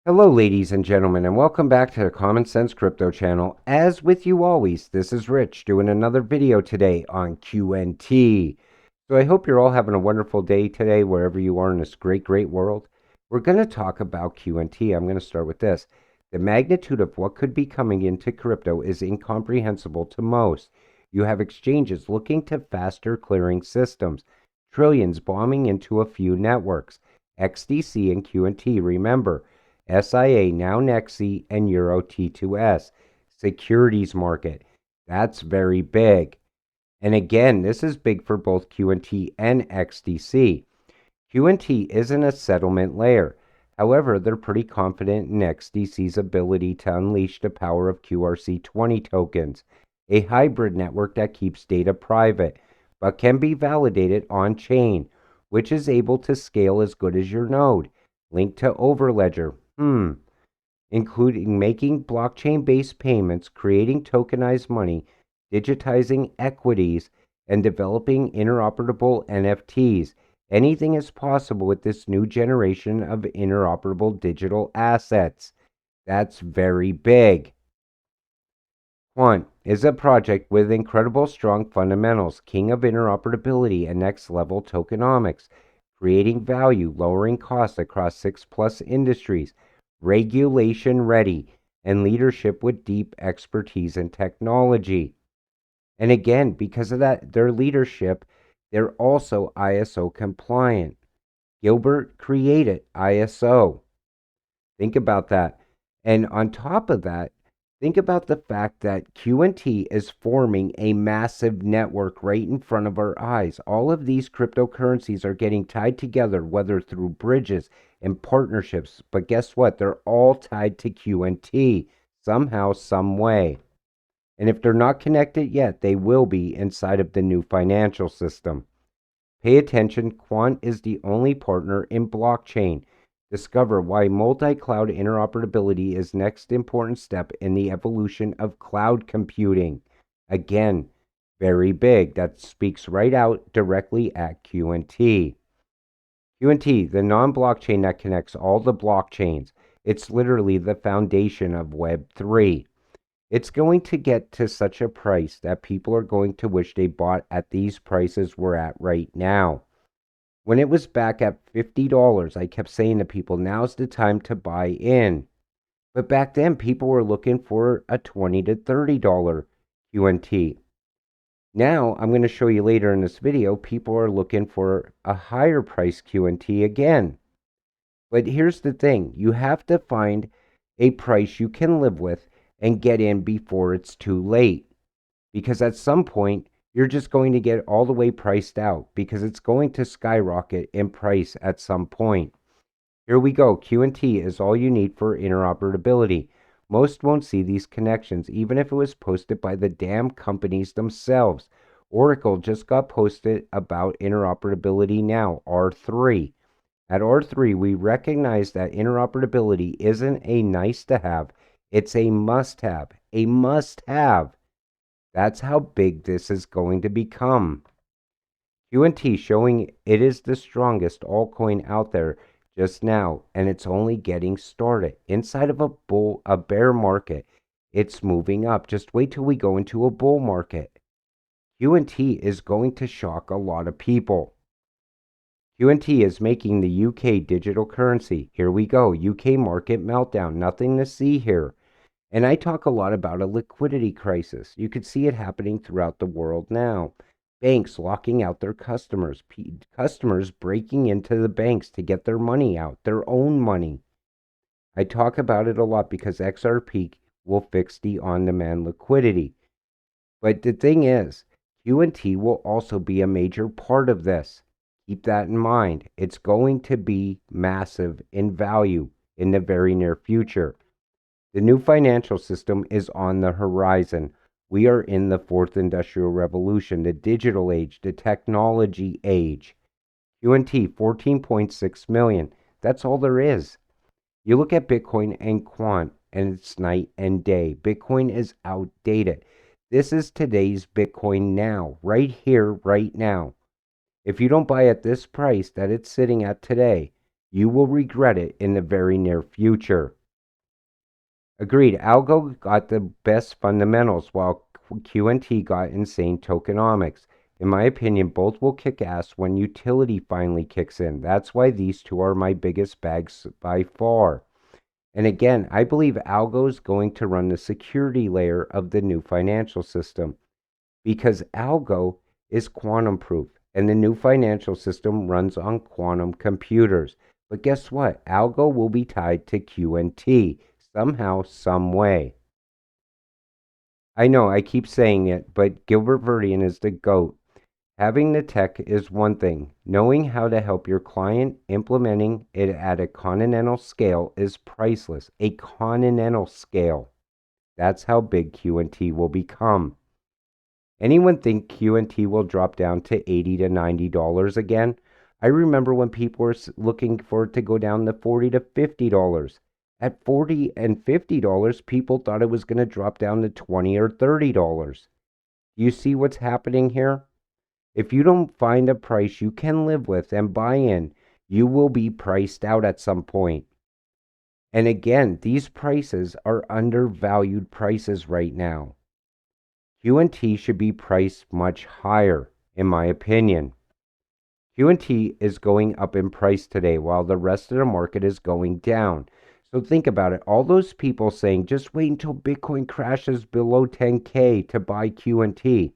Hello, ladies and gentlemen, and welcome back to the Common Sense Crypto channel. As with you always, this is Rich doing another video today on QNT. So I hope you're all having a wonderful day today, wherever you are in this great, great world. We're going to talk about QNT. I'm going to start with this. The magnitude of what could be coming into crypto is incomprehensible to most. You have exchanges looking to faster clearing systems, trillions bombing into a few networks, XDC and QNT, remember. SIA, now Nexi, and Euro T2S. Securities market. That's very big. And again, this is big for both QNT and XDC. QNT isn't a settlement layer. However, they're pretty confident in XDC's ability to unleash the power of QRC20 tokens, a hybrid network that keeps data private, but can be validated on-chain, which is able to scale as good as your node. Linked to Overledger. Including making blockchain-based payments, creating tokenized money, digitizing equities, and developing interoperable NFTs. Anything is possible with this new generation of interoperable digital assets. That's very big. Quant is a project with incredible strong fundamentals, king of interoperability and next level tokenomics, creating value, lowering costs across 6+ industries, regulation ready, and leadership with deep expertise in technology. And again, because of that, their leadership, they're also ISO compliant. Gilbert created ISO. Think about that. And on top of that, think about the fact that QNT is forming a massive network right in front of our eyes. All of these cryptocurrencies are getting tied together, whether through bridges and partnerships. But guess what? They're all tied to QNT somehow, some way. And if they're not connected yet, they will be inside of the new financial system. Pay attention, Quant is the only partner in blockchain. Discover why multi-cloud interoperability is next important step in the evolution of cloud computing. Again, very big. That speaks right out directly at QNT. QNT, the non-blockchain that connects all the blockchains. It's literally the foundation of Web3. It's going to get to such a price that people are going to wish they bought at these prices we're at right now. When it was back at $50, I kept saying to people, now's the time to buy in. But back then, people were looking for a $20 to $30 QNT. Now, I'm going to show you later in this video, people are looking for a higher price QNT again. But here's the thing, you have to find a price you can live with and get in before it's too late. Because at some point, you're just going to get all the way priced out because it's going to skyrocket in price at some point. Here we go. QNT is all you need for interoperability. Most won't see these connections, even if it was posted by the damn companies themselves. Oracle just got posted about interoperability now, R3. At R3, we recognize that interoperability isn't a nice to have, it's a must have. A must have. That's how big this is going to become. QNT showing it is the strongest altcoin out there just now, and it's only getting started. Inside of a bear market, it's moving up. Just wait till we go into a bull market. QNT is going to shock a lot of people. QNT is making the UK digital currency. Here we go. UK market meltdown. Nothing to see here. And I talk a lot about a liquidity crisis. You could see it happening throughout the world now. Banks locking out their customers, customers breaking into the banks to get their money out, their own money. I talk about it a lot because XRP will fix the on-demand liquidity. But the thing is, QNT will also be a major part of this. Keep that in mind. It's going to be massive in value in the very near future. The new financial system is on the horizon. We are in the fourth industrial revolution, the digital age, the technology age. QNT 14.6 million. That's all there is. You look at Bitcoin and Quant, and it's night and day. Bitcoin is outdated. This is today's Bitcoin now, right here, right now. If you don't buy at this price that it's sitting at today, You will regret it in the very near future. Agreed, Algo got the best fundamentals while QNT got insane tokenomics. In my opinion, both will kick ass when utility finally kicks in. That's why these two are my biggest bags by far. And again, I believe Algo is going to run the security layer of the new financial system because Algo is quantum proof and the new financial system runs on quantum computers. But guess what? Algo will be tied to QNT somehow, some way. I know I keep saying it, but Gilbert Verdian is the GOAT. Having the tech is one thing. Knowing how to help your client implementing it at a continental scale is priceless. A continental scale. That's how big QNT will become. Anyone think QNT will drop down to $80 to $90 again? I remember when people were looking for it to go down to $40 to $50. At $40 and $50, people thought it was going to drop down to $20 or $30. You see what's happening here? If you don't find a price you can live with and buy in, you will be priced out at some point. And again, these prices are undervalued prices right now. QNT should be priced much higher, in my opinion. QNT is going up in price today while the rest of the market is going down. So think about it. All those people saying, just wait until Bitcoin crashes below 10K to buy QNT.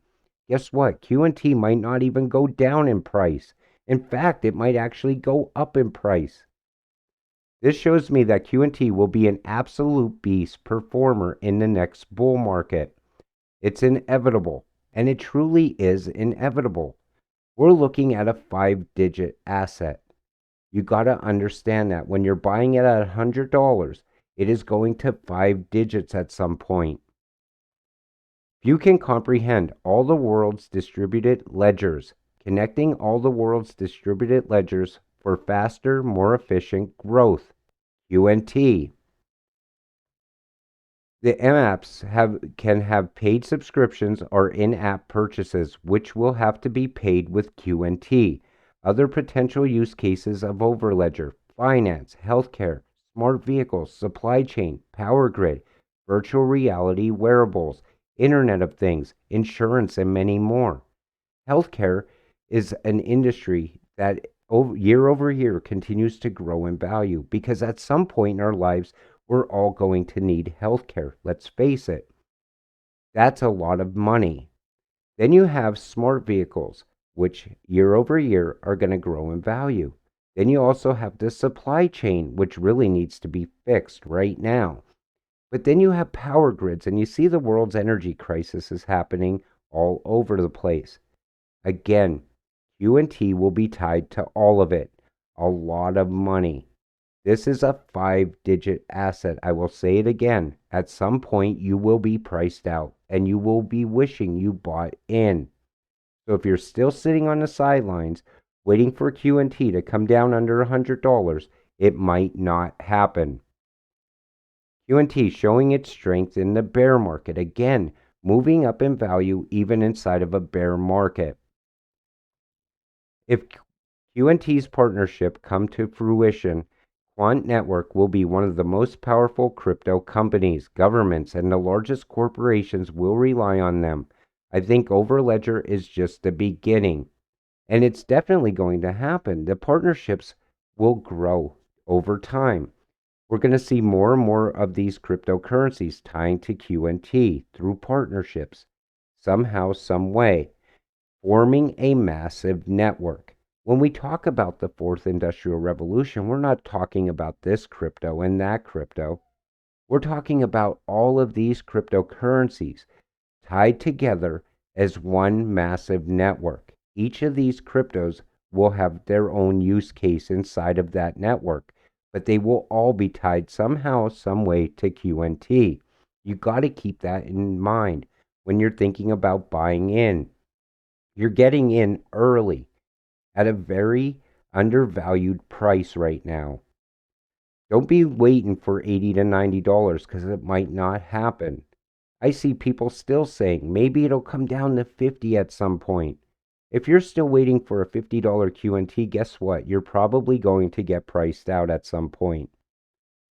Guess what? QNT might not even go down in price. In fact, it might actually go up in price. This shows me that QNT will be an absolute beast performer in the next bull market. It's inevitable, and it truly is inevitable. We're looking at a 5-digit asset. You got to understand that when you're buying it at $100, it is going to 5 digits at some point. If you can comprehend all the world's distributed ledgers, connecting all the world's distributed ledgers for faster, more efficient growth, QNT. The apps can have paid subscriptions or in-app purchases, which will have to be paid with QNT. Other potential use cases of Overledger: finance, healthcare, smart vehicles, supply chain, power grid, virtual reality, wearables, Internet of Things, insurance, and many more. Healthcare is an industry that year over year continues to grow in value because at some point in our lives, we're all going to need healthcare. Let's face it. That's a lot of money. Then you have smart vehicles, which year over year are going to grow in value. Then you also have the supply chain, which really needs to be fixed right now. But then you have power grids, and you see the world's energy crisis is happening all over the place. Again, QNT will be tied to all of it. A lot of money. This is a 5-digit asset. I will say it again. At some point, you will be priced out and you will be wishing you bought in. So if you're still sitting on the sidelines waiting for QNT to come down under $100, it might not happen. QNT showing its strength in the bear market. Again, moving up in value even inside of a bear market. If QNT's partnership come to fruition, Quant Network will be one of the most powerful crypto companies. Governments and the largest corporations will rely on them. I think Overledger is just the beginning. And it's definitely going to happen. The partnerships will grow over time. We're going to see more and more of these cryptocurrencies tying to QNT through partnerships, somehow, some way, forming a massive network. When we talk about the fourth industrial revolution, we're not talking about this crypto and that crypto. We're talking about all of these cryptocurrencies tied together as one massive network. Each of these cryptos will have their own use case inside of that network, but they will all be tied somehow, some way to QNT. You got to keep that in mind when you're thinking about buying in. You're getting in early at a very undervalued price right now. Don't be waiting for $80 to $90 because it might not happen. I see people still saying maybe it'll come down to 50 at some point. If you're still waiting for a $50 QNT, guess what? You're probably going to get priced out at some point.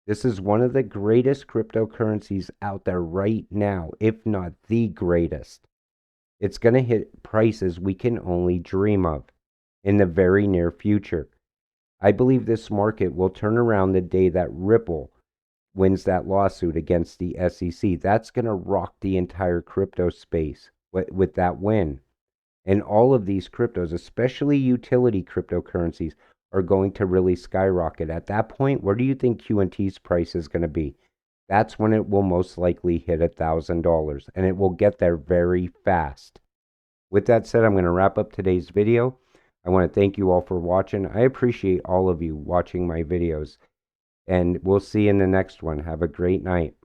This is one of the greatest cryptocurrencies out there right now, if not the greatest. It's going to hit prices we can only dream of in the very near future. I believe this market will turn around the day that Ripple wins that lawsuit against the SEC. That's going to rock the entire crypto space with that win. And all of these cryptos, especially utility cryptocurrencies, are going to really skyrocket. At that point, where do you think QNT's price is going to be? That's when it will most likely hit $1,000, and it will get there very fast. With that said, I'm going to wrap up today's video. I want to thank you all for watching. I appreciate all of you watching my videos, and we'll see you in the next one. Have a great night.